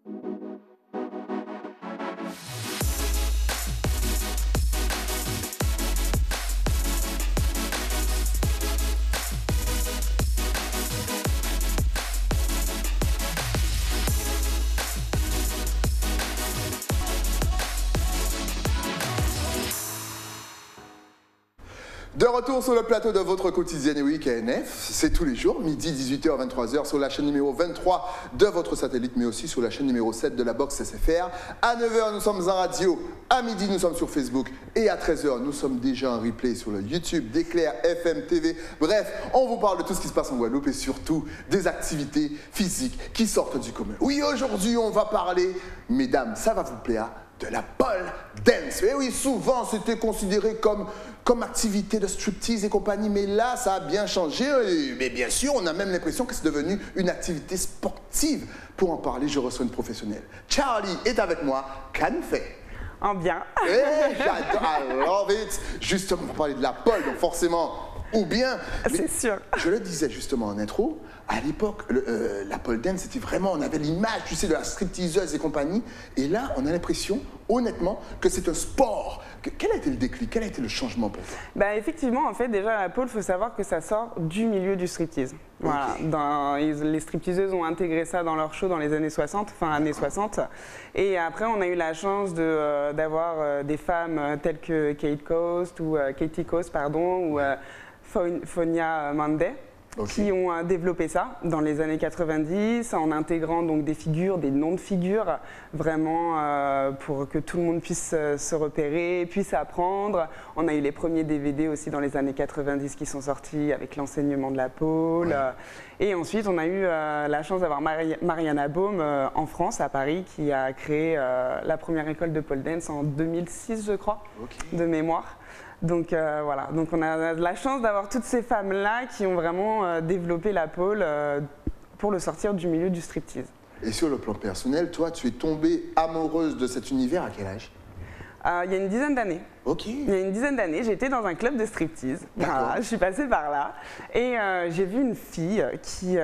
De retour sur le plateau de votre quotidienne et KNF, c'est tous les jours, midi, 18h, 23h, sur la chaîne numéro 23 de votre satellite, mais aussi sur la chaîne numéro 7 de la box SFR. À 9h, nous sommes en radio, à midi, nous sommes sur Facebook, et à 13h, nous sommes déjà en replay sur le YouTube d'Éclair FM TV. Bref, on vous parle de tout ce qui se passe en Guadeloupe et surtout des activités physiques qui sortent du commun. Oui, aujourd'hui, on va parler, mesdames, ça va vous plaire, de la pole dance. Et oui, souvent, c'était considéré comme activité de striptease et compagnie, mais là, ça a bien changé. Mais bien sûr, on a même l'impression que c'est devenu une activité sportive. Pour en parler, je reçois une professionnelle. Charlie est avec moi. Qu'en fait? En bien. J'adore, I love it. Justement, on va parler de la pole, donc forcément, ou bien... C'est sûr. Je le disais justement en intro, à l'époque, la pole dance, c'était vraiment, on avait l'image, tu sais, de la stripteaseuse et compagnie. Et là, on a l'impression, honnêtement, que c'est un sport. Quel a été le déclic? Quel a été le changement pour toi? Bah, effectivement, en fait, déjà, la pole, il faut savoir que ça sort du milieu du striptease. Voilà. Les stripteaseuses ont intégré ça dans leur show dans les années 60, fin années 60. Et après, on a eu la chance d'avoir des femmes telles que Katie Coast, ou Fonia Mandé. Qui ont développé ça dans les années 90 en intégrant donc des figures, des noms de figures, vraiment pour que tout le monde puisse se repérer, puisse apprendre. On a eu les premiers DVD aussi dans les années 90 qui sont sortis avec l'enseignement de la pole. Ouais. Et ensuite, on a eu la chance d'avoir Mariana Baum en France, à Paris, qui a créé la première école de pole dance en 2006, je crois, de mémoire. Donc voilà, donc on a la chance d'avoir toutes ces femmes-là qui ont vraiment développé la pole pour le sortir du milieu du striptease. Et sur le plan personnel, toi, tu es tombée amoureuse de cet univers à quel âge? Il y a une dizaine d'années. Ok. Il y a une dizaine d'années, j'étais dans un club de striptease. Voilà, je suis passée par là et j'ai vu une fille qui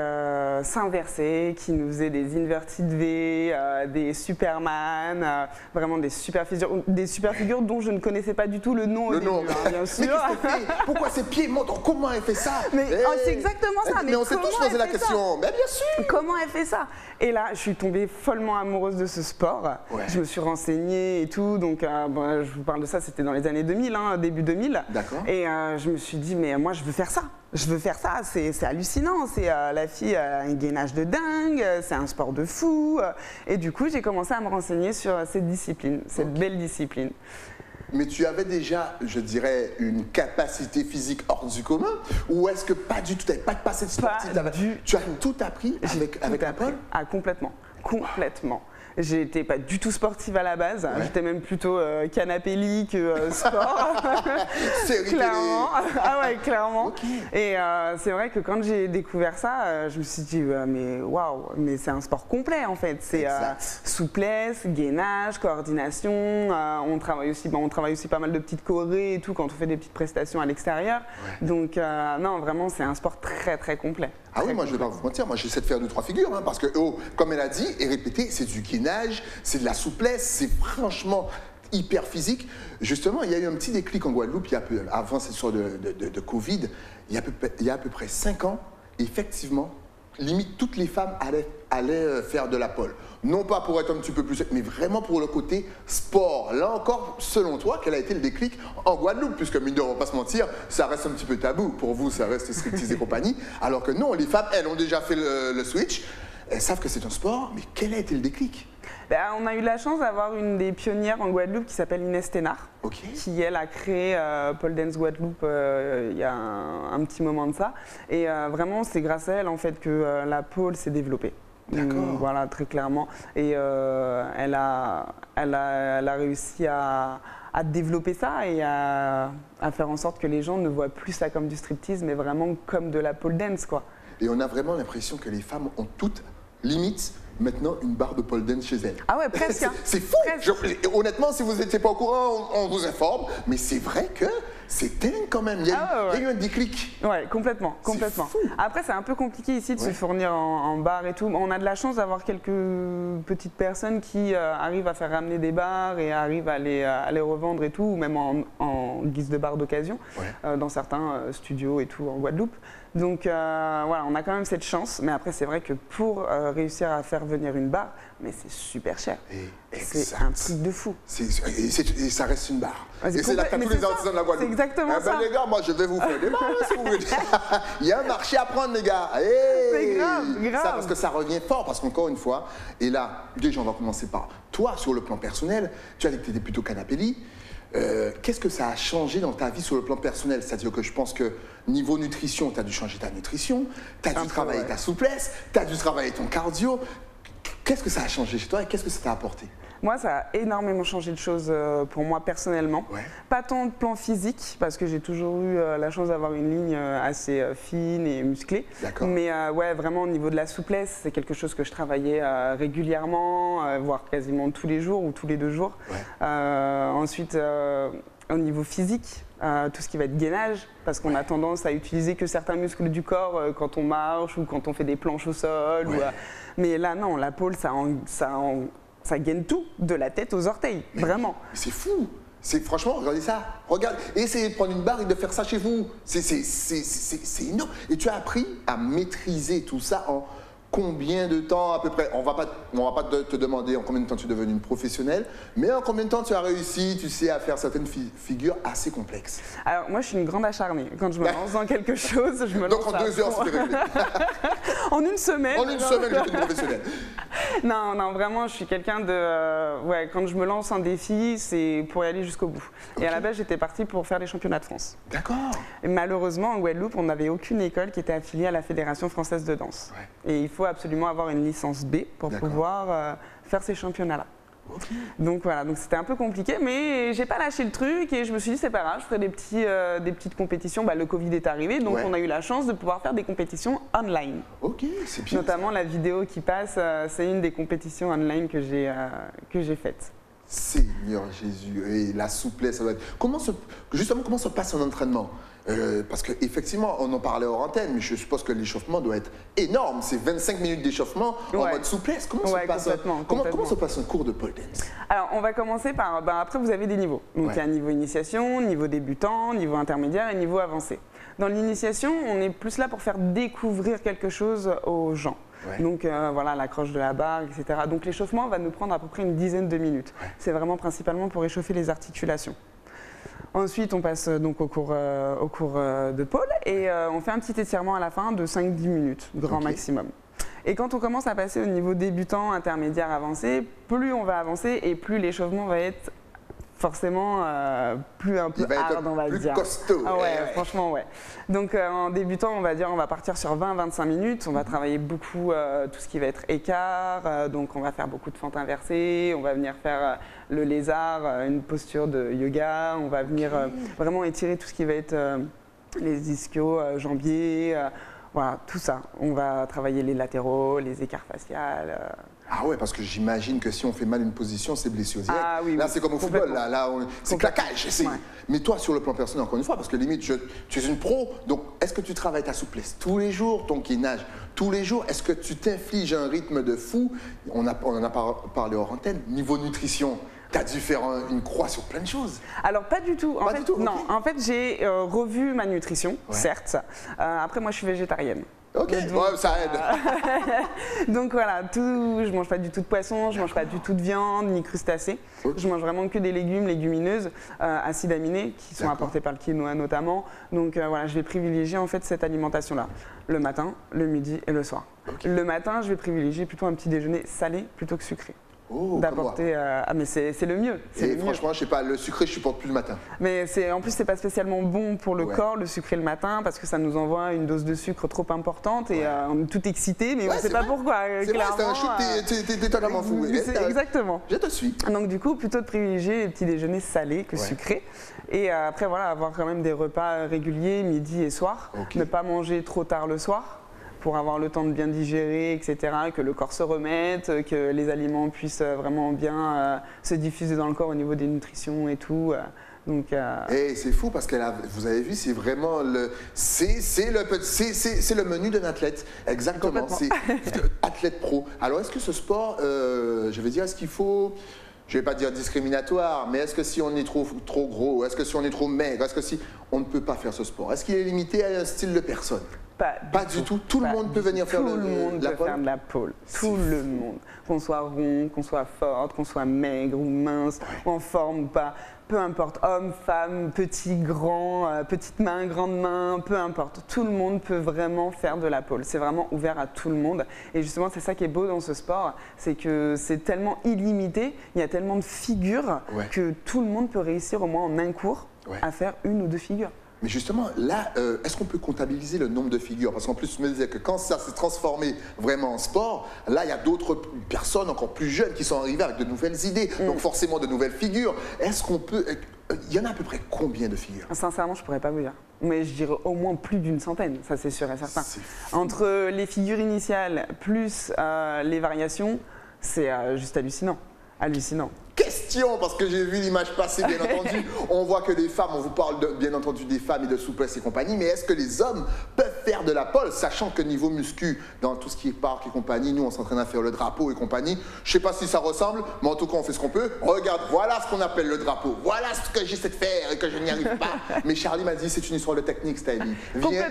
s'inversait, qui nous faisait des inverted V, des Superman, vraiment des super figures dont je ne connaissais pas du tout le nom au début, hein, bien sûr. Mais qu'est-ce qu'elle fait? Pourquoi ses pieds montent? Comment elle fait ça? C'est exactement ça. Mais on s'est tous posé la question. Mais bien sûr. Comment elle fait ça? Et là, je suis tombée follement amoureuse de ce sport. Ouais. Je me suis renseignée et tout. Donc, je vous parle de ça, c'était dans les années 2000, hein, début 2000. D'accord. Et je me suis dit, mais moi, je veux faire ça. Je veux faire ça, c'est hallucinant. C'est la fille a un gainage de dingue, c'est un sport de fou. Et du coup, j'ai commencé à me renseigner sur cette discipline, cette belle discipline. Mais tu avais déjà, je dirais, une capacité physique hors du commun? Ou est-ce que pas du tout, tu n'avais pas de passé de sportif? Tu as tout appris avec la pole? Ah, complètement, complètement. J'étais pas du tout sportive à la base, ouais. J'étais même plutôt canapé-lit que sport. Clairement. Ah ouais, clairement. Okay. Et c'est vrai que quand j'ai découvert ça, je me suis dit, mais waouh, mais c'est un sport complet en fait. C'est souplesse, gainage, coordination. On travaille aussi pas mal de petites chorés et tout quand on fait des petites prestations à l'extérieur. Ouais. Donc non, vraiment, c'est un sport très très complet. Ah oui, moi je ne vais pas vous mentir, moi j'essaie de faire 2-3 figures, hein, parce que, comme elle a dit et répété, c'est du gainage, c'est de la souplesse, c'est franchement hyper physique. Justement, il y a eu un petit déclic en Guadeloupe, avant cette sorte de Covid, il y a à peu près 5 ans, effectivement, limite toutes les femmes allaient faire de la pole. Non pas pour être un petit peu plus, mais vraiment pour le côté sport. Là encore, selon toi, quel a été le déclic en Guadeloupe? Puisque, mine de rien, on va pas se mentir, ça reste un petit peu tabou. Pour vous, ça reste striptease et compagnie. Alors que non, les femmes, elles ont déjà fait le switch. Elles savent que c'est un sport, mais quel a été le déclic? On a eu la chance d'avoir une des pionnières en Guadeloupe qui s'appelle Inès Thénard, qui elle a créé Pole Dance Guadeloupe il y a un petit moment de ça. Et vraiment, c'est grâce à elle en fait que la pole s'est développée. Voilà, très clairement. Et elle a réussi à développer ça et à faire en sorte que les gens ne voient plus ça comme du striptease, mais vraiment comme de la pole dance, quoi. Et on a vraiment l'impression que les femmes ont toutes, limite, maintenant une barre de pole dance chez elles. Ah ouais, presque. C'est fou. Honnêtement, si vous n'étiez pas au courant, on vous informe. Mais c'est vrai que C'est dingue quand même, il y a eu un déclic. Ouais, complètement. Fou. Après, c'est un peu compliqué ici de se fournir en bar et tout. On a de la chance d'avoir quelques petites personnes qui arrivent à faire ramener des bars et arrivent à les revendre et tout, ou même en guise de bar d'occasion, dans certains studios et tout en Guadeloupe. Donc voilà, on a quand même cette chance, mais après c'est vrai que pour réussir à faire venir une barre, mais c'est super cher. C'est un truc de fou. Et ça reste une barre. Et c'est là que tous les artisans de la Guadeloupe. C'est exactement ça. Les gars, moi je vais vous faire des barres si vous voulez. Il y a un marché à prendre les gars. C'est grave. Ça, parce que ça revient fort, parce qu'encore une fois, et là, déjà on va commencer par toi sur le plan personnel. Tu as dit que tu étais plutôt canapéli. Qu'est-ce que ça a changé dans ta vie sur le plan personnel? C'est-à-dire que je pense que niveau nutrition, tu as dû changer ta nutrition, tu as dû travailler ta souplesse, tu as dû travailler ton cardio. Qu'est-ce que ça a changé chez toi et qu'est-ce que ça t'a apporté? Moi, ça a énormément changé de choses pour moi personnellement. Pas tant de plan physique, parce que j'ai toujours eu la chance d'avoir une ligne assez fine et musclée. Mais ouais, vraiment au niveau de la souplesse, c'est quelque chose que je travaillais régulièrement, voire quasiment tous les jours ou tous les 2 jours. Ensuite, au niveau physique, tout ce qui va être gainage, parce qu'on a tendance à utiliser que certains muscles du corps quand on marche ou quand on fait des planches au sol. Mais là, non, la pôle, ça gaine tout, de la tête aux orteils, vraiment. C'est fou. Franchement, regardez ça. Regarde, essayez de prendre une barre et de faire ça chez vous. C'est énorme. Et tu as appris à maîtriser tout ça en combien de temps à peu près? On va pas te demander en combien de temps tu es devenu une professionnelle, mais en combien de temps tu as réussi, tu sais, à faire certaines figures assez complexes? Alors moi, je suis une grande acharnée. Quand je me lance dans quelque chose, je me lance. Donc en 2 heures, c'était réglé. En une semaine. En une semaine, j'étais une professionnelle. Non, vraiment, je suis quelqu'un de... ouais, quand je me lance un défi, c'est pour y aller jusqu'au bout. Et à la base, j'étais partie pour faire les championnats de France. D'accord. Et malheureusement, en Guadeloupe, on n'avait aucune école qui était affiliée à la Fédération française de danse. Et il faut absolument avoir une licence B pour pouvoir faire ces championnats-là. Donc voilà, donc c'était un peu compliqué, mais j'ai pas lâché le truc et je me suis dit c'est pas grave, je ferai des petites compétitions. Le Covid est arrivé, donc on a eu la chance de pouvoir faire des compétitions online. Ok, c'est bien. Notamment la vidéo qui passe, c'est une des compétitions online que j'ai faites. Seigneur Jésus, et la souplesse, ça doit être... Comment se passe un entraînement? Parce qu'effectivement, on en parlait hors antenne, mais je suppose que l'échauffement doit être énorme. C'est 25 minutes d'échauffement en mode souplesse. Comment se passe un cours de pole dance? Alors, on va commencer par... après, vous avez des niveaux. Donc, il y a un niveau initiation, niveau débutant, niveau intermédiaire et niveau avancé. Dans l'initiation, on est plus là pour faire découvrir quelque chose aux gens. Donc voilà, l'accroche de la barre, etc. Donc l'échauffement va nous prendre à peu près une dizaine de minutes. C'est vraiment principalement pour échauffer les articulations. Ensuite, on passe donc au cours de pôle et on fait un petit étirement à la fin de 5-10 minutes, grand maximum. Et quand on commence à passer au niveau débutant, intermédiaire, avancé, plus on va avancer et plus l'échauffement va être forcément plus un peu hard, on va dire. Plus costaud. Franchement, ouais. Donc en débutant, on va partir sur 20-25 minutes. On va travailler beaucoup tout ce qui va être écart. Donc on va faire beaucoup de fentes inversées. On va venir faire le lézard, une posture de yoga. On va venir vraiment étirer tout ce qui va être les ischios, jambiers. Voilà, tout ça. On va travailler les latéraux, les écarts faciales. Ah ouais, parce que j'imagine que si on fait mal une position, c'est blessure directe. Ah oui, là, c'est comme au football, c'est claquage. Mais toi, sur le plan personnel, encore une fois, parce que limite, tu es une pro, donc est-ce que tu travailles ta souplesse tous les jours, ton gainage tous les jours? Est-ce que tu t'infliges un rythme de fou? On en a parlé hors antenne. Niveau nutrition, tu as dû faire une croix sur plein de choses. Alors, pas du tout. Non, en fait, j'ai revu ma nutrition, certes. Après, moi, je suis végétarienne. Ok, donc, ça aide. Donc voilà, je mange pas du tout de poisson, je mange pas du tout de viande, ni crustacés. Je mange vraiment que des légumes, légumineuses, acides aminés, qui sont apportés par le quinoa notamment. Donc voilà, je vais privilégier en fait cette alimentation-là, le matin, le midi et le soir. Le matin, je vais privilégier plutôt un petit déjeuner salé plutôt que sucré. D'apporter mais c'est le mieux. Et franchement, je sais pas, le sucré, je supporte plus le matin. Mais en plus, c'est pas spécialement bon pour le corps, le sucré le matin, parce que ça nous envoie une dose de sucre trop importante et on est tout excité, mais on ne sait pas pourquoi. C'est vrai, c'est un shoot, t'es totalement fou. Exactement. Je te suis. Donc du coup, plutôt de privilégier les petits déjeuners salés que sucrés. Et après, voilà, avoir quand même des repas réguliers, midi et soir. Ne pas manger trop tard le soir, pour avoir le temps de bien digérer, etc., que le corps se remette, que les aliments puissent vraiment bien se diffuser dans le corps au niveau des nutritions et tout. Donc, Et c'est fou parce que vous avez vu, c'est vraiment c'est le menu d'un athlète. Exactement. C'est athlète pro. Alors, est-ce que ce sport, je veux dire, est-ce qu'il faut, je ne vais pas dire discriminatoire, mais est-ce que si on est trop gros, est-ce que si on est trop maigre, est-ce que si on ne peut pas faire ce sport? Est-ce qu'il est limité à un style de personne? Pas du tout. Tout le monde peut venir faire de la pole. Tout le monde peut faire de la pole. Tout le monde. Qu'on soit rond, qu'on soit forte, qu'on soit maigre ou mince, ou en forme ou pas. Peu importe, homme, femme, petit, grand, petite main, grande main, peu importe. Tout le monde peut vraiment faire de la pole. C'est vraiment ouvert à tout le monde. Et justement, c'est ça qui est beau dans ce sport, c'est que c'est tellement illimité, il y a tellement de figures que tout le monde peut réussir au moins en un cours à faire une ou deux figures. Mais justement, là, est-ce qu'on peut comptabiliser le nombre de figures? Parce qu'en plus, je me disais que quand ça s'est transformé vraiment en sport, là, il y a d'autres personnes encore plus jeunes qui sont arrivées avec de nouvelles idées, donc forcément de nouvelles figures. Est-ce qu'on peut... Il y en a à peu près combien de figures? Sincèrement, je ne pourrais pas vous dire. Mais je dirais au moins plus d'une centaine, ça c'est sûr et certain. Entre les figures initiales plus les variations, c'est juste hallucinant. Hallucinant. Question, parce que j'ai vu l'image passer, bien entendu. On voit que les femmes, on vous parle bien entendu des femmes et de souplesse et compagnie, mais est-ce que les hommes peuvent faire de la pole, sachant que niveau muscu, dans tout ce qui est parc et compagnie, nous on s'entraîne à faire le drapeau et compagnie. Je sais pas si ça ressemble, mais en tout cas on fait ce qu'on peut. Regarde, voilà ce qu'on appelle le drapeau. Voilà ce que j'essaie de faire et que je n'y arrive pas. Mais Charlie m'a dit, c'est une histoire de technique, Stylie. Viens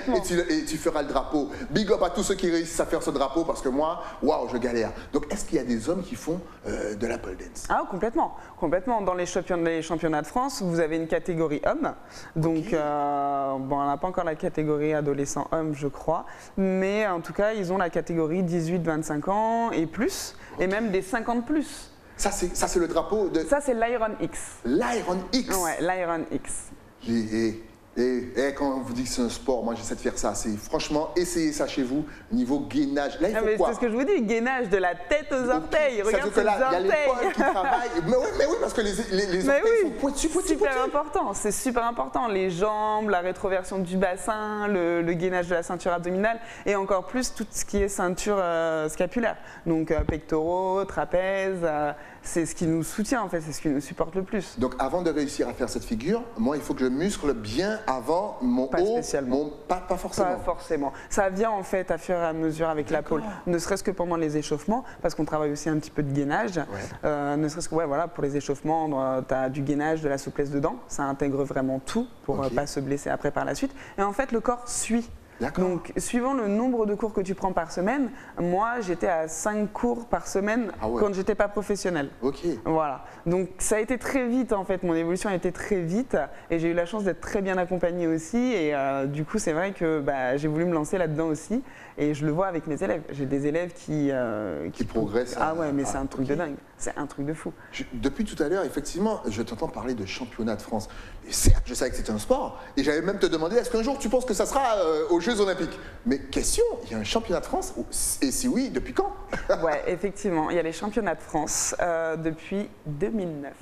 et tu feras le drapeau. Big up à tous ceux qui réussissent à faire ce drapeau, parce que moi, waouh, je galère. Donc est-ce qu'il y a des hommes qui font de la pole dance? Ah, complètement. Complètement. Dans les championnats de France, vous avez une catégorie hommes. Donc, bon, on n'a pas encore la catégorie adolescent homme, je crois. Mais en tout cas, ils ont la catégorie 18-25 ans et plus, et même des 50 plus. Ça, c'est le drapeau de... Ça, c'est l'Iron X. L'Iron X? Ouais, l'Iron X. Et quand on vous dit que c'est un sport, moi j'essaie de faire ça. C'est franchement, essayez ça chez vous, niveau gainage. Là, il faut quoi? C'est ce que je vous dis, gainage de la tête aux orteils. Regarde ces orteils. Il y a l'épaule qui travaille. Mais oui, parce que les orteils sont pointus. C'est super important, c'est super important. Les jambes, la rétroversion du bassin, le gainage de la ceinture abdominale et encore plus tout ce qui est ceinture scapulaire. Donc pectoraux, trapèzes. C'est ce qui nous soutient en fait, c'est ce qui nous supporte le plus. Donc avant de réussir à faire cette figure, moi il faut que je muscle bien avant mon haut. Pas spécialement. Pas forcément. Pas forcément. Ça vient en fait à fur et à mesure avec la pole, ne serait-ce que pendant les échauffements, parce qu'on travaille aussi un petit peu de gainage. Ne serait-ce que voilà, pour les échauffements, tu as du gainage, de la souplesse dedans, ça intègre vraiment tout pour ne pas se blesser après par la suite. Et en fait le corps suit. Donc, suivant le nombre de cours que tu prends par semaine, moi, j'étais à 5 cours par semaine quand j'étais pas professionnelle. Voilà. Donc, ça a été très vite, en fait. Mon évolution a été très vite et j'ai eu la chance d'être très bien accompagnée aussi. Et du coup, c'est vrai que j'ai voulu me lancer là-dedans aussi. Et je le vois avec mes élèves. J'ai des élèves qui progressent. Ah ouais, mais c'est un truc de dingue. C'est un truc de fou. Depuis tout à l'heure, effectivement, je t'entends parler de championnat de France. Et certes, je savais que c'était un sport. Et j'avais même te demandé, est-ce qu'un jour tu penses que ça sera aux Jeux Olympiques? Mais question, il y a un championnat de France? Et si oui, depuis quand? Ouais, effectivement, il y a les championnats de France depuis 2009.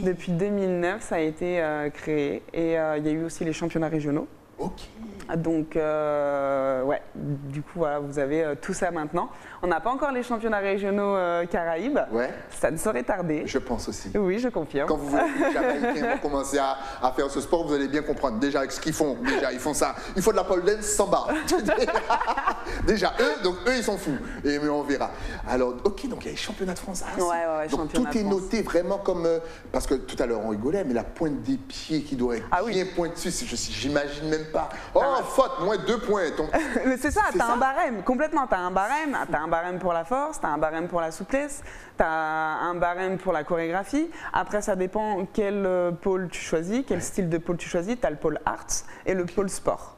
Depuis 2009, ça a été créé. Et il y a eu aussi les championnats régionaux. Donc, ouais, du coup, voilà, vous avez tout ça maintenant. On n'a pas encore les championnats régionaux Caraïbes. Ça ne saurait tarder. Je pense aussi. Oui, je confirme. Quand vous vont commencer à faire ce sport, vous allez bien comprendre. Déjà, avec ce qu'ils font, ils font ça. Il faut de la pole dance sans barre. Déjà, eux, ils sont fous. Mais on verra. Alors, donc il y a les championnats de France. Donc, tout est noté vraiment comme... parce que tout à l'heure, on rigolait, mais la pointe des pieds qui doit être bien pointue, j'imagine même pas. Oh, faute, moins 2 points. Mais c'est ça, t'as un barème, complètement. T'as un barème pour la force, t'as un barème pour la souplesse, t'as un barème pour la chorégraphie. Après, ça dépend quel pôle tu choisis, quel style de pôle tu choisis. T'as le pôle arts et le pôle sport.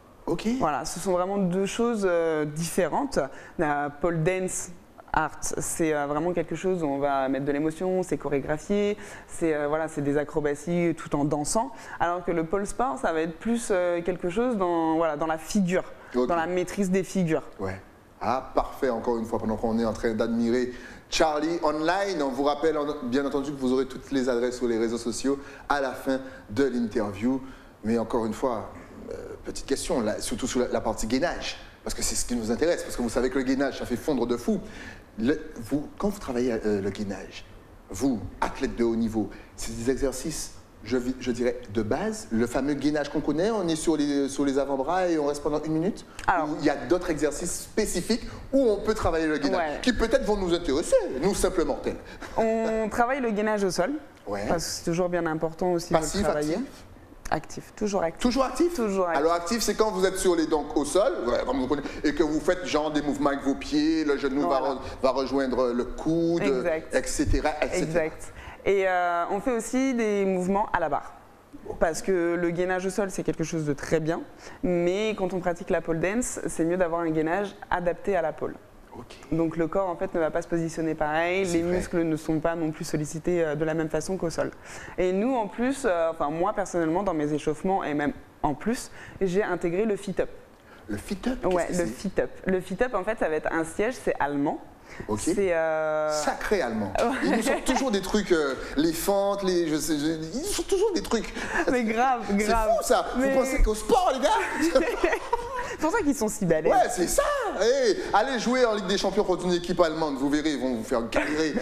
Voilà, ce sont vraiment deux choses différentes. La pole dance, art, c'est vraiment quelque chose où on va mettre de l'émotion, c'est chorégraphié, c'est des acrobaties tout en dansant. Alors que le pôle sport, ça va être plus quelque chose dans la figure, dans la maîtrise des figures. Ah, parfait, encore une fois, pendant qu'on est en train d'admirer Charlie online. On vous rappelle bien entendu que vous aurez toutes les adresses sur les réseaux sociaux à la fin de l'interview. Mais encore une fois, petite question, là, surtout sur la partie gainage, parce que c'est ce qui nous intéresse, parce que vous savez que le gainage, ça fait fondre de fou. Quand vous travaillez le gainage, vous, athlète de haut niveau, c'est des exercices je dirais, de base, le fameux gainage qu'on connaît, on est sur les avant-bras et on reste pendant 1 minute. Alors, ou il y a d'autres exercices spécifiques où on peut travailler le gainage, qui peut-être vont nous intéresser, nous simples mortels. On travaille le gainage au sol, parce que c'est toujours bien important aussi de le travailler. Actif, toujours actif. Toujours actif? Toujours actif. Alors actif, c'est quand vous êtes donc au sol, comme vous connaissez, et que vous faites genre des mouvements avec vos pieds, le genou va rejoindre le coude, etc. Exact. Et on fait aussi des mouvements à la barre. Parce que le gainage au sol, c'est quelque chose de très bien, mais quand on pratique la pole dance, c'est mieux d'avoir un gainage adapté à la pole. Donc le corps en fait ne va pas se positionner pareil, les muscles ne sont pas non plus sollicités de la même façon qu'au sol. Et nous en plus, enfin moi personnellement dans mes échauffements et même en plus, j'ai intégré le fit-up. Le fit-up? Ouais, le fit-up. Le fit-up en fait ça va être un siège, c'est allemand. C'est sacré allemand. Ils nous sortent toujours des trucs, les fentes, ils sortent toujours des trucs. Mais grave. C'est fou ça. Mais... Vous pensez qu'au sport les gars? C'est pour ça qu'ils sont si balèzes. Ouais, c'est ça. Hey, allez jouer en Ligue des Champions contre une équipe allemande, vous verrez, ils vont vous faire galérer.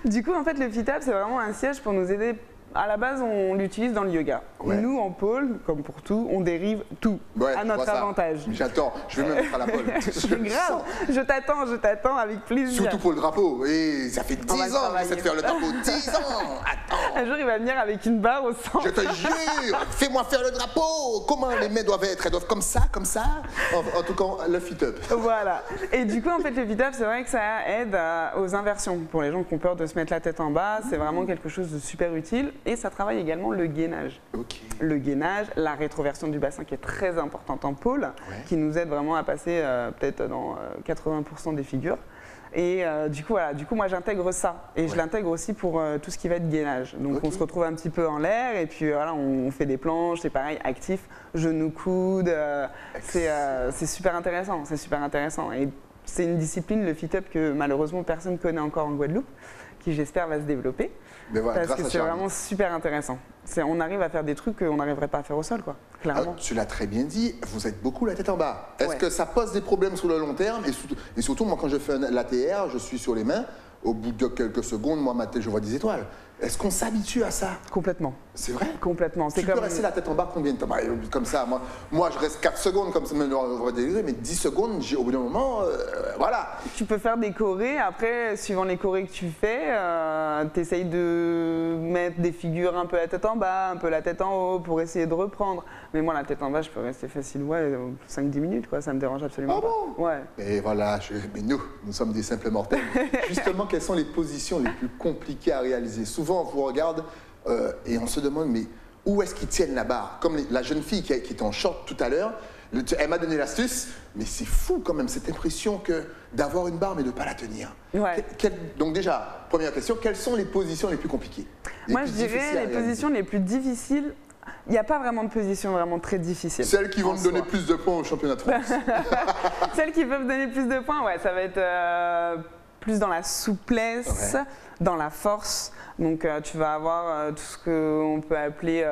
Du coup, en fait, le fit-up, c'est vraiment un siège pour nous aider. À la base, on l'utilise dans le yoga. Nous, en pôle, comme pour tout, on dérive tout à notre avantage. J'attends, je vais me mettre à la pôle. C'est grave, je t'attends avec plaisir. Surtout pour le drapeau. Et ça fait 10 ans que j'essaie de faire le drapeau. 10 ans. Attends. Un jour, il va venir avec une barre au centre. Je te jure, fais-moi faire le drapeau. Comment les mains doivent être? Elles doivent comme ça, comme ça. En tout cas, le fit-up. Voilà. Et du coup, en fait, le fit-up, c'est vrai que ça aide aux inversions. Pour les gens qui ont peur de se mettre la tête en bas, c'est vraiment quelque chose de super utile. Et ça travaille également le gainage. Le gainage, la rétroversion du bassin qui est très importante en pôle, qui nous aide vraiment à passer peut-être dans 80% des figures. Et du coup, moi j'intègre ça. Et je l'intègre aussi pour tout ce qui va être gainage. Donc on se retrouve un petit peu en l'air et puis voilà, on fait des planches, c'est pareil, actif, genoux, coudes. C'est super intéressant, c'est super intéressant. Et c'est une discipline, le fit-up, que malheureusement personne ne connaît encore en Guadeloupe, qui j'espère va se développer. Mais voilà, parce que c'est vraiment super intéressant. On arrive à faire des trucs qu'on n'arriverait pas à faire au sol, quoi, clairement. Tu l'as très bien dit, vous êtes beaucoup la tête en bas. Est-ce que ça pose des problèmes sur le long terme? Et surtout, moi, quand je fais l'ATR, je suis sur les mains. Au bout de quelques secondes, moi, ma tête, je vois des étoiles. Est-ce qu'on s'habitue à ça? Complètement. C'est vrai? Complètement. Tu peux rester la tête en bas combien de temps? Comme ça, moi, je reste 4 secondes comme ça, mais 10 secondes, au bout d'un moment, voilà. Tu peux faire des chorés. Après, suivant les chorés que tu fais, tu essayes de mettre des figures un peu la tête en bas, un peu la tête en haut pour essayer de reprendre. Mais moi, la tête en bas, je peux rester facile, 5-10 minutes, quoi. Ça me dérange absolument pas. Bon? Ouais. Et voilà, mais nous sommes des simples mortels. Justement, quelles sont les positions les plus compliquées à réaliser? Souvent, on vous regarde et on se demande, mais où est-ce qu'ils tiennent la barre? Comme la jeune fille qui était en short tout à l'heure, elle m'a donné l'astuce, mais c'est fou quand même cette impression d'avoir une barre mais de ne pas la tenir. Donc déjà, première question, quelles sont les positions les plus compliquées? Moi, je dirais les positions les plus difficiles. Il n'y a pas vraiment de position vraiment très difficile. Celles qui vont me donner plus de points au championnat de France. Celles qui peuvent donner plus de points, ça va être plus dans la souplesse, dans la force. Donc tu vas avoir tout ce qu'on peut appeler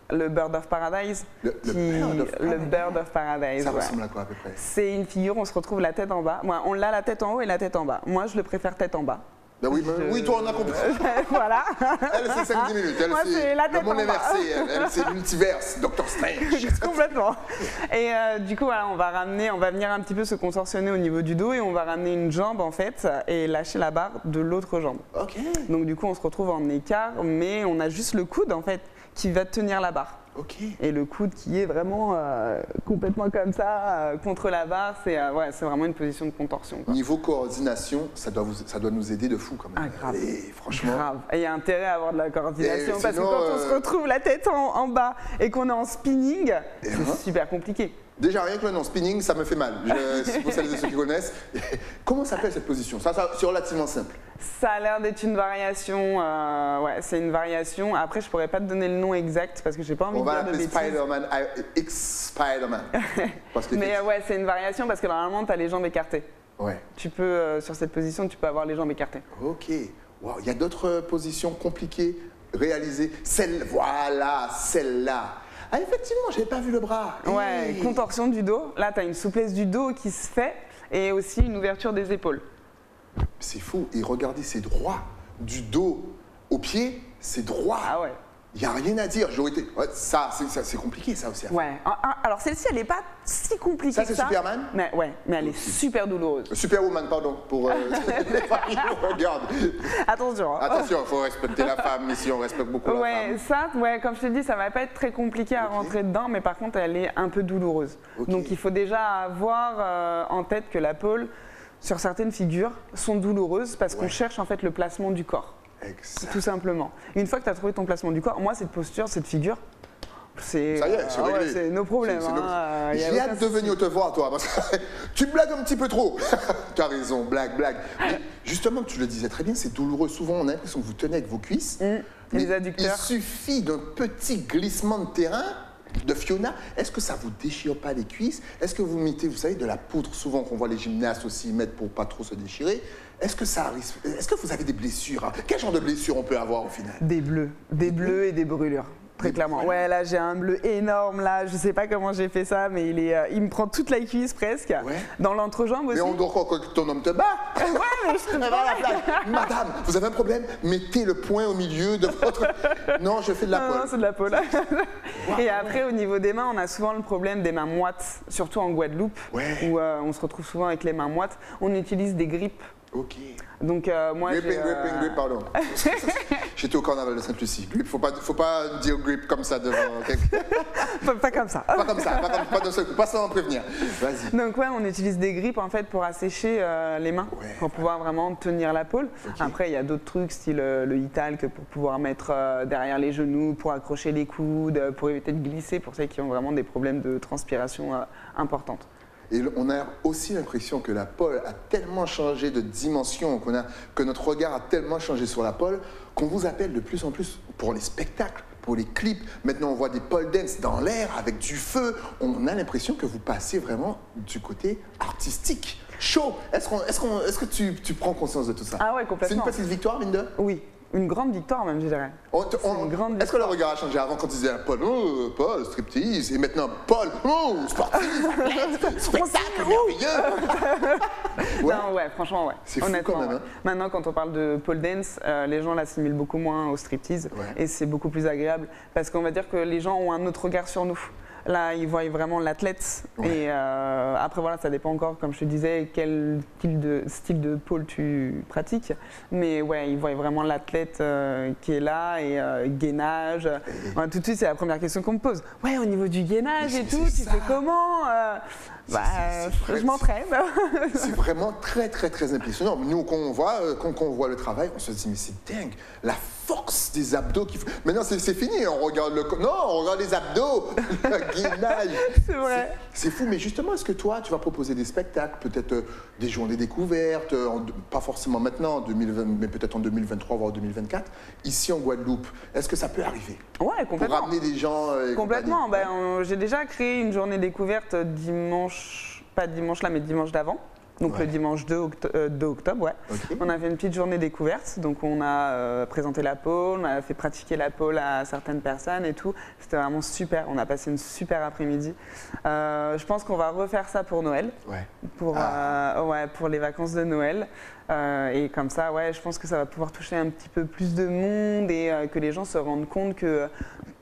le Bird of Paradise. Le Bird of Paradise. Ça ressemble à quoi à peu près? C'est une figure, on se retrouve la tête en bas. On l'a la tête en haut et la tête en bas. Moi, je le préfère tête en bas. Ben oui, toi on a compris. Voilà. Elle c'est 5-10 minutes. Elle c'est le monde inversé. Elle c'est l'ultiverse, Doctor Strange. Complètement. Et du coup voilà, on va venir un petit peu se contorsionner au niveau du dos et on va ramener une jambe en fait et lâcher la barre de l'autre jambe. Donc du coup on se retrouve en écart, mais on a juste le coude en fait qui va tenir la barre. Et le coude qui est vraiment complètement comme ça, contre la barre, c'est vraiment une position de contorsion. Niveau coordination, ça doit nous aider de fou quand même. Grave. Et franchement. Grave. Et il y a intérêt à avoir de la coordination parce que quand on se retrouve la tête en bas et qu'on est en spinning, c'est super compliqué. Déjà, rien que le nom spinning, ça me fait mal. Pour celles et ceux qui connaissent. Comment s'appelle cette position? Ça, c'est relativement simple. Ça a l'air d'être une variation. C'est une variation. Après, je pourrais pas te donner le nom exact parce que j'ai pas envie de dire de bêtises. On va l'appeler Spider-Man, X-Spider-Man. Mais c'est une variation parce que normalement, tu as les jambes écartées. Tu peux, sur cette position, tu peux avoir les jambes écartées. Wow. Il y a d'autres positions compliquées réalisées. Celle-là. Effectivement, je n'avais pas vu le bras. Contorsion du dos. Là, tu as une souplesse du dos qui se fait et aussi une ouverture des épaules. C'est fou. Et regardez, c'est droit du dos au pied, c'est droit. Ah ouais. Il n'y a rien à dire. Ouais, ça, c'est compliqué, ça aussi. Ouais. Alors celle-ci, elle n'est pas si compliquée Ça, que c'est ça. Superman? Mais elle est super douloureuse. Superwoman, pardon, pour les familles qui regardent. Attention. Attention, il faut respecter la femme, ici on respecte beaucoup la femme. Comme je te dis, ça va pas être très compliqué à rentrer dedans, mais par contre, elle est un peu douloureuse. Donc il faut déjà avoir en tête que la pole, sur certaines figures, sont douloureuses parce qu'on cherche en fait le placement du corps. Exact. Tout simplement. Une fois que tu as trouvé ton placement du corps, moi, cette posture, cette figure, c'est. Ça y est, c'est réglé. C'est nos problèmes. J'ai hâte de venir te voir, toi, parce que tu blagues un petit peu trop. Tu as raison, blague. Mais justement, tu le disais très bien, c'est douloureux. Souvent, on a l'impression que vous tenez avec vos cuisses. Les adducteurs. Il suffit d'un petit glissement de terrain. De Fiona, est-ce que ça vous déchire pas les cuisses? Est-ce que vous mettez, vous savez, de la poudre, souvent qu'on voit les gymnastes aussi mettre pour pas trop se déchirer? Est-ce que ça arrive? Est-ce que vous avez des blessures, hein? Quel genre de blessures on peut avoir au final? Des bleus et des brûlures. Très clairement. Ouais, là j'ai un bleu énorme là, je sais pas comment j'ai fait ça, mais il me prend toute la cuisse presque. Ouais. Dans l'entrejambe aussi. Mais on doit croire que ton homme te bat. Ouais, mais je te bats. Madame, vous avez un problème? Mettez le poing au milieu de votre. Non, je fais de la pole. Non, c'est de la pole. Wow. Et après, au niveau des mains, on a souvent le problème des mains moites, surtout en Guadeloupe, où on se retrouve souvent avec les mains moites. On utilise des grippes. Ok. Donc moi grip, pardon. J'étais au carnaval de Sainte-Lucie. Grip, faut pas dire grip comme ça devant quelqu'un. Pas comme ça. Pas comme ça, pas d'un seul coup, pas sans en prévenir. Vas-y. Donc ouais, on utilise des grippes en fait pour assécher les mains, pour pouvoir vraiment tenir la pole. Okay. Après, il y a d'autres trucs style le e-talc pour pouvoir mettre derrière les genoux, pour accrocher les coudes, pour éviter de glisser pour ceux qui ont vraiment des problèmes de transpiration importantes. Et on a aussi l'impression que la pole a tellement changé de dimension, que notre regard a tellement changé sur la pole, qu'on vous appelle de plus en plus pour les spectacles, pour les clips. Maintenant, on voit des pole dance dans l'air avec du feu. On a l'impression que vous passez vraiment du côté artistique. Chaud. Est-ce que tu prends conscience de tout ça? Ah ouais, complètement. C'est une petite victoire, mine de? Oui. Une grande victoire même, je dirais. Est-ce que le regard a changé? Avant, quand tu disais Paul, Paul, striptease, et maintenant Paul, sportif, spectacle merveilleux. Non, ouais, franchement, ouais. C'est fou quand même. Hein. Maintenant, quand on parle de pole dance, les gens l'assimilent beaucoup moins au striptease, et c'est beaucoup plus agréable parce qu'on va dire que les gens ont un autre regard sur nous. Là, ils voient vraiment l'athlète. Et après, voilà, ça dépend encore, comme je te disais, quel style de pole tu pratiques. Mais ouais, ils voient vraiment l'athlète qui est là et gainage. Ouais, tout de suite, c'est la première question qu'on me pose. Ouais, au niveau du gainage et tout, tu fais comment? Je m'entraîne. C'est vraiment très, très, très impressionnant. Nous, quand on voit le travail, on se dit, mais c'est dingue, la force des abdos qu'il faut. Maintenant, c'est fini, on regarde on regarde les abdos, le gainage. C'est vrai. C'est fou, mais justement, est-ce que toi, tu vas proposer des spectacles, peut-être des journées découvertes, pas forcément maintenant, en 2020, mais peut-être en 2023, voire 2024, ici en Guadeloupe? Est-ce que ça peut arriver? Ouais, complètement. Pour ramener des gens complètement. J'ai déjà créé une journée découverte pas dimanche là, mais dimanche d'avant. Donc le dimanche 2 octobre, ouais. Okay. On a fait une petite journée découverte, donc on a présenté la pole, on a fait pratiquer la pole à certaines personnes et tout. C'était vraiment super, on a passé une super après-midi. Je pense qu'on va refaire ça pour Noël, pour les vacances de Noël. Et comme ça, ouais, je pense que ça va pouvoir toucher un petit peu plus de monde et que les gens se rendent compte que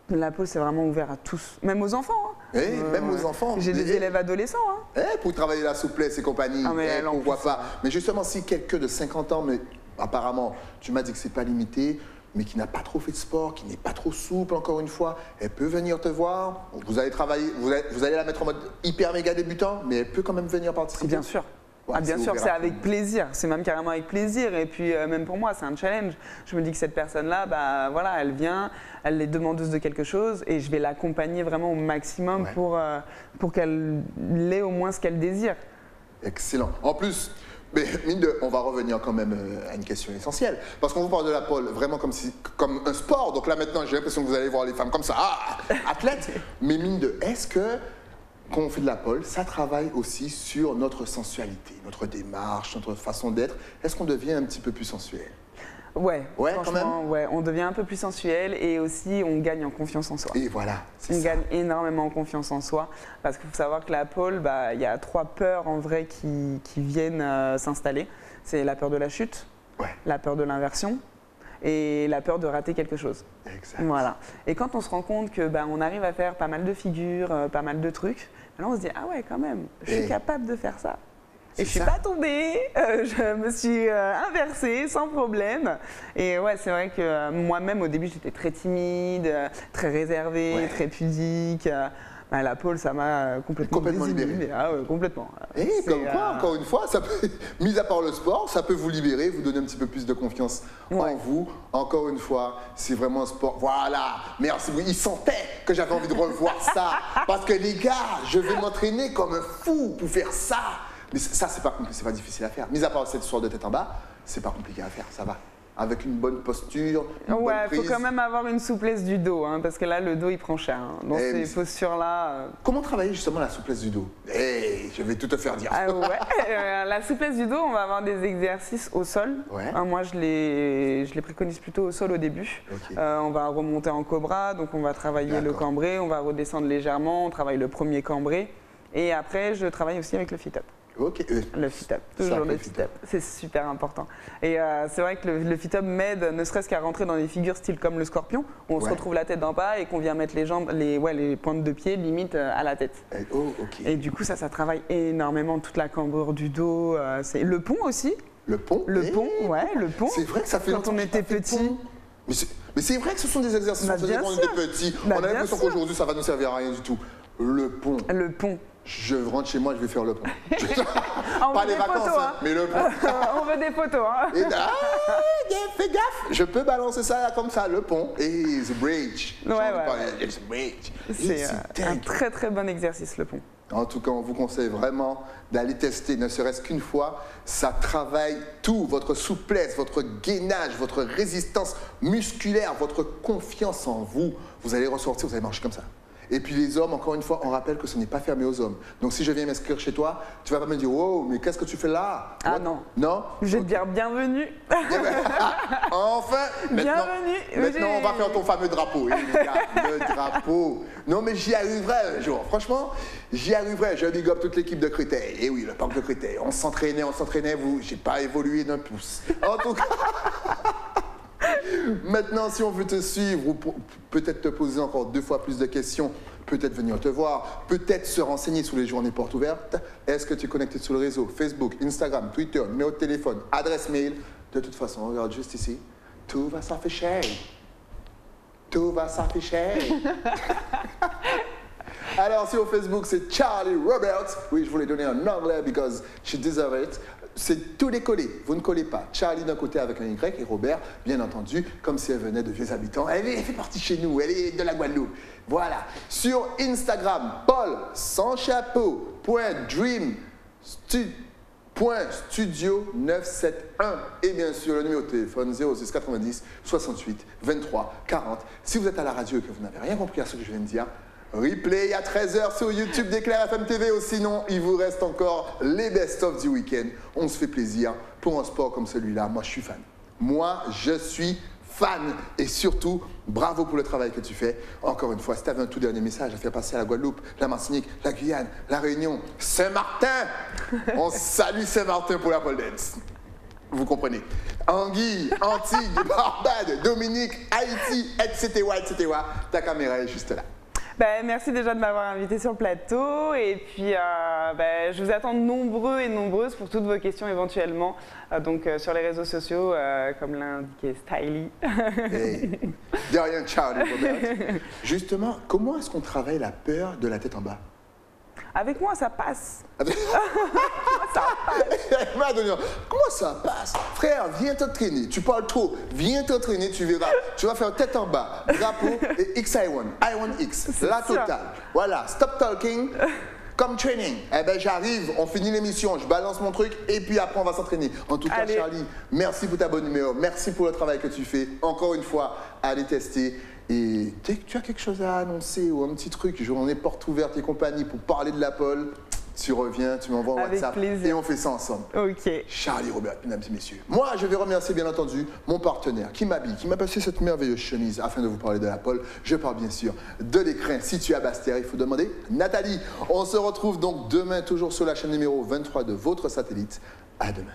la pole, c'est vraiment ouvert à tous, même aux enfants. Hein. Même aux enfants. J'ai des élèves adolescents. Hein. Pour travailler la souplesse et compagnie, on voit pas. Mais justement, si quelqu'un de 50 ans, mais apparemment, tu m'as dit que c'est pas limité, mais qui n'a pas trop fait de sport, qui n'est pas trop souple, encore une fois, elle peut venir te voir. Vous allez travailler, vous allez la mettre en mode hyper méga débutant, mais elle peut quand même venir participer. Bien sûr. Ouais, bien sûr, c'est avec plaisir, c'est même carrément avec plaisir et puis même pour moi c'est un challenge. Je me dis que cette personne-là, voilà, elle vient, elle est demandeuse de quelque chose et je vais l'accompagner vraiment au maximum pour qu'elle ait au moins ce qu'elle désire. Excellent. En plus, mais mine de, on va revenir quand même à une question essentielle. Parce qu'on vous parle de la pole vraiment comme un sport. Donc là maintenant, j'ai l'impression que vous allez voir les femmes comme ça, athlètes. Mais mine de, est-ce que quand on fait de la pole, ça travaille aussi sur notre sensualité, notre démarche, notre façon d'être. Est-ce qu'on devient un petit peu plus sensuel? Ouais, quand même. Ouais, on devient un peu plus sensuel et aussi on gagne en confiance en soi. Et voilà, on gagne énormément en confiance en soi parce qu'il faut savoir que la pole, il y a 3 peurs en vrai qui viennent s'installer. C'est la peur de la chute, la peur de l'inversion et la peur de rater quelque chose. Exact. Voilà. Et quand on se rend compte que on arrive à faire pas mal de figures, pas mal de trucs, alors on se dit ah ouais quand même, je suis capable de faire ça. Et je suis pas tombée, je me suis inversée sans problème. Et ouais, c'est vrai que moi-même au début j'étais très timide, très réservée, très pudique. La pole, ça m'a complètement libéré. Ah ouais, complètement. Et comme quoi, encore une fois, ça peut, mis à part le sport, ça peut vous libérer, vous donner un petit peu plus de confiance en vous. Encore une fois, c'est vraiment un sport. Voilà, merci. Il sentait que j'avais envie de revoir ça. Parce que les gars, je vais m'entraîner comme un fou pour faire ça. Mais ça, c'est pas difficile à faire. Mis à part cette histoire de tête en bas, c'est pas compliqué à faire, ça va. Avec une bonne posture, une bonne prise. Il faut quand même avoir une souplesse du dos, hein, parce que là, le dos, il prend cher. Hein. Dans ces postures-là... Comment travailler justement la souplesse du dos? Je vais tout te faire dire. La souplesse du dos, on va avoir des exercices au sol. Moi, je les préconise plutôt au sol au début. On va remonter en cobra, donc on va travailler le cambré, on va redescendre légèrement, on travaille le premier cambré. Et après, je travaille aussi avec le fit-up. Le fit-up, toujours le fit-up, c'est super important. Et c'est vrai que le fit-up m'aide ne serait-ce qu'à rentrer dans des figures style comme le scorpion, où on se retrouve la tête d'en bas et qu'on vient mettre les jambes, les pointes de pied limite à la tête. Et du coup, ça travaille énormément toute la cambrure du dos. C'est le pont aussi. Le pont. Le pont. C'est vrai que ça fait quand on était petit. Mais c'est vrai que ce sont des exercices qu'on faisait quand on était petit. On a l'impression qu'aujourd'hui, ça va nous servir à rien du tout. Le pont. Le pont. Je rentre chez moi, je vais faire le pont. Pas les vacances, photos, hein. Mais le pont. On veut des photos. Hein. Fais gaffe, je peux balancer ça comme ça, le pont. Et the bridge. C'est un très très bon exercice, le pont. En tout cas, on vous conseille vraiment d'aller tester, ne serait-ce qu'une fois. Ça travaille tout, votre souplesse, votre gainage, votre résistance musculaire, votre confiance en vous. Vous allez ressortir, vous allez marcher comme ça. Et puis les hommes, encore une fois, on rappelle que ce n'est pas fermé aux hommes. Donc si je viens m'inscrire chez toi, tu vas pas me dire « Wow, mais qu'est-ce que tu fais là ?» Ah non. Non? Je vais te dire « Bienvenue ». Enfin, bienvenue. Maintenant, on va faire ton fameux drapeau. Le drapeau. Non, mais j'y arriverai un jour. Franchement, j'y arriverai. Je big up toute l'équipe de Créteil. Et oui, le parc de Créteil. On s'entraînait. J'ai pas évolué d'un pouce. En tout cas... Maintenant, si on veut te suivre ou peut-être te poser encore 2 fois plus de questions, peut-être venir te voir, peut-être se renseigner sur les journées portes ouvertes, est-ce que tu es connecté sur le réseau Facebook, Instagram, Twitter, numéro de téléphone, adresse mail? De toute façon, regarde juste ici, tout va s'afficher. Tout va s'afficher. Alors, sur Facebook, c'est Charlie Roberts. Oui, je voulais donner un anglais because she deserves it. C'est tout décollé, vous ne collez pas. Charlie d'un côté avec un Y et Robert, bien entendu, comme si elle venait de vieux habitants. Elle fait partie de chez nous, elle est de la Guadeloupe. Voilà. Sur Instagram, Paul sans chapeau, .dream.studio 971 et bien sûr le numéro de téléphone 06 90 68 23 40. Si vous êtes à la radio et que vous n'avez rien compris à ce que je viens de dire, replay à 13h sur YouTube d'Éclair FM TV ou sinon, il vous reste encore les best-of du week-end. On se fait plaisir pour un sport comme celui-là. Moi, je suis fan. Moi, je suis fan. Et surtout, bravo pour le travail que tu fais. Encore une fois, si tu avais un tout dernier message à faire passer à la Guadeloupe, la Martinique, la Guyane, la Réunion, Saint-Martin. On salue Saint-Martin pour la pole dance. Vous comprenez. Anguille, Antilles, Barbade, Dominique, Haïti, etc., etc. Ta caméra est juste là. Merci déjà de m'avoir invité sur le plateau et puis je vous attends nombreux et nombreuses pour toutes vos questions éventuellement sur les réseaux sociaux comme l'a indiqué Styly. De rien, Charlie Robert. Justement, comment est-ce qu'on travaille la peur de la tête en bas? Avec moi, ça passe. Comment ça passe? Frère, viens t'entraîner. Tu parles trop. Viens t'entraîner, tu verras. Tu vas faire tête en bas, drapeau et XI1, I1X, la totale. Voilà, stop talking. Comme training. J'arrive, on finit l'émission, je balance mon truc et puis après on va s'entraîner. En tout cas, Charlie, merci pour ta bonne humeur. Merci pour le travail que tu fais. Encore une fois, allez tester. Et dès que tu as quelque chose à annoncer ou un petit truc, journée porte ouverte et compagnie pour parler de la pole, tu reviens, tu m'envoies un WhatsApp et on fait ça ensemble. Ok. Charlie Robert, mesdames et messieurs. Moi, je vais remercier bien entendu mon partenaire qui m'habille, qui m'a passé cette merveilleuse chemise afin de vous parler de la pole. Je parle bien sûr de l'écrin situé à Basse-Terre. Il faut demander Nathalie. On se retrouve donc demain toujours sur la chaîne numéro 23 de votre satellite. À demain.